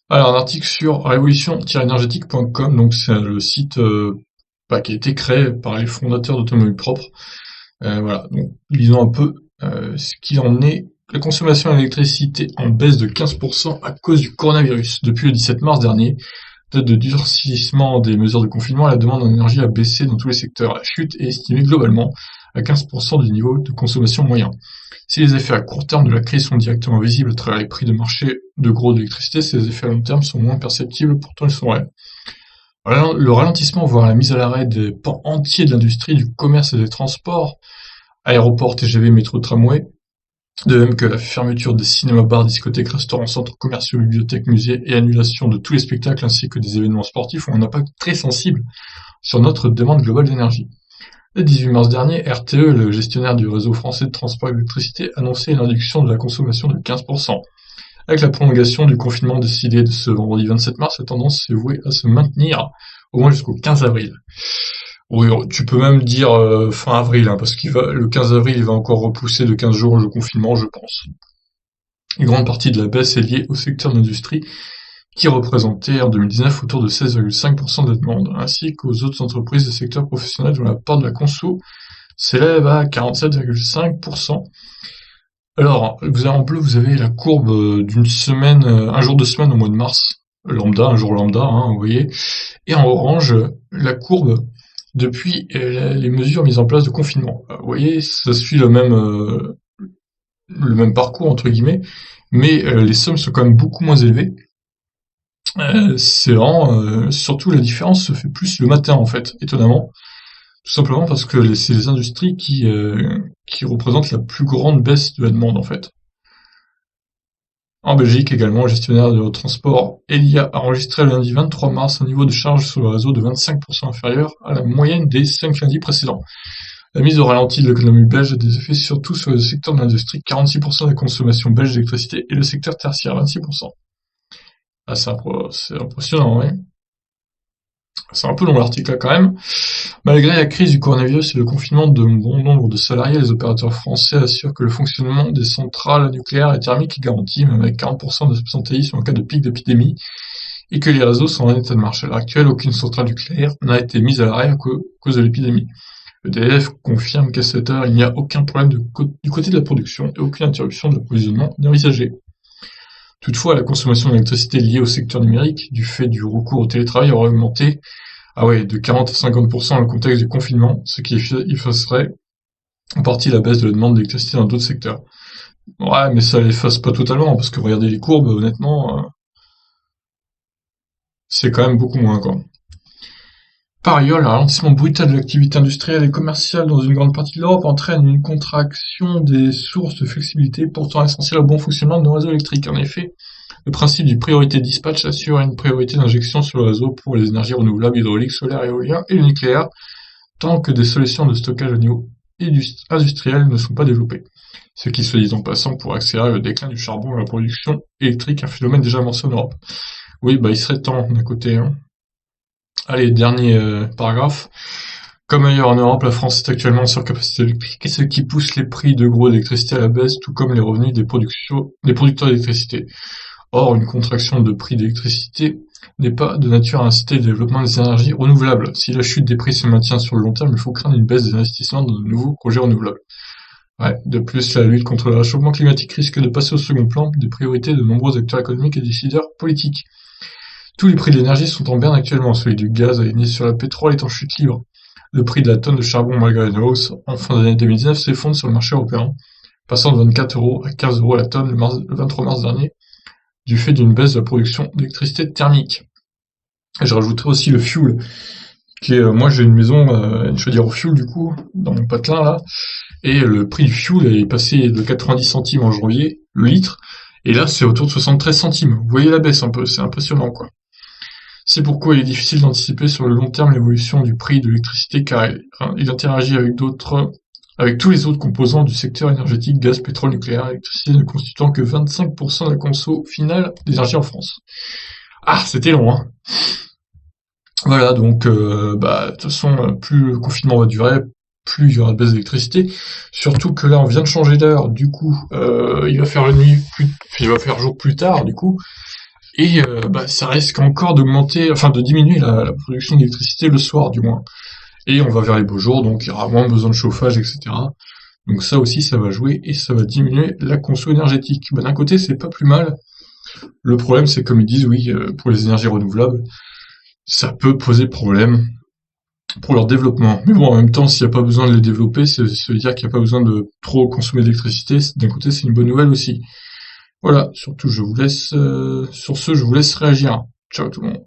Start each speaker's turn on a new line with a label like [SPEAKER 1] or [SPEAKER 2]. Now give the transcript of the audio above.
[SPEAKER 1] Alors, un article sur révolution-énergétique.com, donc c'est le site qui a été créé par les fondateurs d'Automobile Propre. Voilà, donc lisons un peu ce qu'il en est. La consommation d'électricité en baisse de 15% à cause du coronavirus. Depuis le 17 mars dernier, date de durcissement des mesures de confinement, la demande en énergie a baissé dans tous les secteurs. La chute est estimée globalement à 15% du niveau de consommation moyen. Si les effets à court terme de la crise sont directement visibles à travers les prix de marché de gros d'électricité, ces effets à long terme sont moins perceptibles, pourtant ils sont réels. Le ralentissement, voire la mise à l'arrêt des pans entiers de l'industrie, du commerce et des transports, aéroports, TGV, métro, tramway, de même que la fermeture des cinémas, bars, discothèques, restaurants, centres commerciaux, bibliothèques, musées et annulation de tous les spectacles ainsi que des événements sportifs ont un impact très sensible sur notre demande globale d'énergie. Le 18 mars dernier, RTE, le gestionnaire du réseau français de transport d'électricité, annonçait une réduction de la consommation de 15%. Avec la prolongation du confinement décidé de ce vendredi 27 mars, la tendance est vouée à se maintenir au moins jusqu'au 15 avril. Oui, tu peux même dire fin avril, hein, parce le 15 avril, il va encore repousser de 15 jours le confinement, je pense. Une grande partie de la baisse est liée au secteur de l'industrie, qui représentait en 2019 autour de 16,5% de la demande, ainsi qu'aux autres entreprises des secteurs professionnels dont la part de la conso s'élève à 47,5%. Alors, en bleu, vous avez la courbe d'une semaine, un jour de semaine au mois de mars, lambda, un jour lambda, hein, vous voyez, et en orange, la courbe depuis les mesures mises en place de confinement. Vous voyez, ça suit le même parcours, entre guillemets, mais les sommes sont quand même beaucoup moins élevées. C'est vraiment, surtout la différence se fait plus le matin, en fait, étonnamment. Tout simplement parce que c'est les industries qui représentent la plus grande baisse de la demande, en fait. En Belgique également, le gestionnaire de transport Elia a enregistré le lundi 23 mars un niveau de charge sur le réseau de 25% inférieur à la moyenne des 5 lundis précédents. La mise au ralenti de l'économie belge a des effets surtout sur le secteur de l'industrie, 46% de la consommation belge d'électricité, et le secteur tertiaire, 26%. Ah, c'est impressionnant, ouais. C'est un peu long l'article là quand même. Malgré la crise du coronavirus et le confinement de bon nombre de salariés, les opérateurs français assurent que le fonctionnement des centrales nucléaires et thermiques est garanti, même avec 40% d'absentéisme en cas de pic d'épidémie, et que les réseaux sont en état de marche. À l'heure actuelle, aucune centrale nucléaire n'a été mise à l'arrêt à cause de l'épidémie. EDF confirme qu'à cette heure, il n'y a aucun problème du côté de la production et aucune interruption de l'approvisionnement n'est envisagée. Toutefois, la consommation d'électricité liée au secteur numérique, du fait du recours au télétravail, aurait augmenté de 40 à 50% dans le contexte du confinement, ce qui effacerait en partie la baisse de la demande d'électricité dans d'autres secteurs. Ouais, mais ça l'efface pas totalement, parce que regardez les courbes, honnêtement, c'est quand même beaucoup moins, quoi. Par ailleurs, le ralentissement brutal de l'activité industrielle et commerciale dans une grande partie de l'Europe entraîne une contraction des sources de flexibilité pourtant essentielles au bon fonctionnement de nos réseaux électriques. En effet, le principe du priorité dispatch assure une priorité d'injection sur le réseau pour les énergies renouvelables, hydrauliques, solaires, éolien et le nucléaire, tant que des solutions de stockage au niveau industriel ne sont pas développées. Ce qui, se dit en passant, pourrait accélérer le déclin du charbon et la production électrique, un phénomène déjà amorcé en Europe. Oui, il serait temps d'un côté, hein. Allez, dernier paragraphe. Comme ailleurs en Europe, la France est actuellement en surcapacité électrique, ce qui pousse les prix de gros d'électricité à la baisse, tout comme les revenus des producteurs d'électricité. Or, une contraction de prix d'électricité n'est pas de nature à inciter le développement des énergies renouvelables. Si la chute des prix se maintient sur le long terme, il faut craindre une baisse des investissements dans de nouveaux projets renouvelables. Ouais. De plus, la lutte contre le réchauffement climatique risque de passer au second plan des priorités de nombreux acteurs économiques et décideurs politiques. Tous les prix de l'énergie sont en berne actuellement, celui du gaz aligné sur le pétrole est en chute libre. Le prix de la tonne de charbon, malgré une hausse en fin d'année 2019, s'effondre sur le marché européen, passant de 24 € à 15 € la tonne le 23 mars dernier, du fait d'une baisse de la production d'électricité thermique. Et je rajouterai aussi le fuel, qui est, moi j'ai une maison, une chaudière au fuel du coup, dans mon patelin là, et le prix du fuel est passé de 90 centimes en janvier, le litre, et là c'est autour de 73 centimes. Vous voyez la baisse un peu, c'est impressionnant quoi. C'est pourquoi il est difficile d'anticiper sur le long terme l'évolution du prix de l'électricité car il interagit avec tous les autres composants du secteur énergétique, gaz, pétrole, nucléaire, électricité ne constituant que 25% de la conso finale d'énergie en France. Ah, c'était long, hein. Voilà, donc, de toute façon, plus le confinement va durer, plus il y aura de baisse d'électricité. Surtout que là, on vient de changer d'heure, du coup, il va faire jour plus tard, du coup. Et ça risque encore d'augmenter, enfin de diminuer la production d'électricité le soir du moins. Et on va vers les beaux jours, donc il y aura moins besoin de chauffage, etc. Donc ça aussi, ça va jouer et ça va diminuer la conso énergétique. D'un côté, c'est pas plus mal. Le problème, c'est comme ils disent, oui, pour les énergies renouvelables, ça peut poser problème pour leur développement. Mais bon, en même temps, s'il n'y a pas besoin de les développer, ça veut dire qu'il n'y a pas besoin de trop consommer d'électricité. D'un côté, c'est une bonne nouvelle aussi. Voilà, surtout, sur ce, je vous laisse réagir. Ciao tout le monde.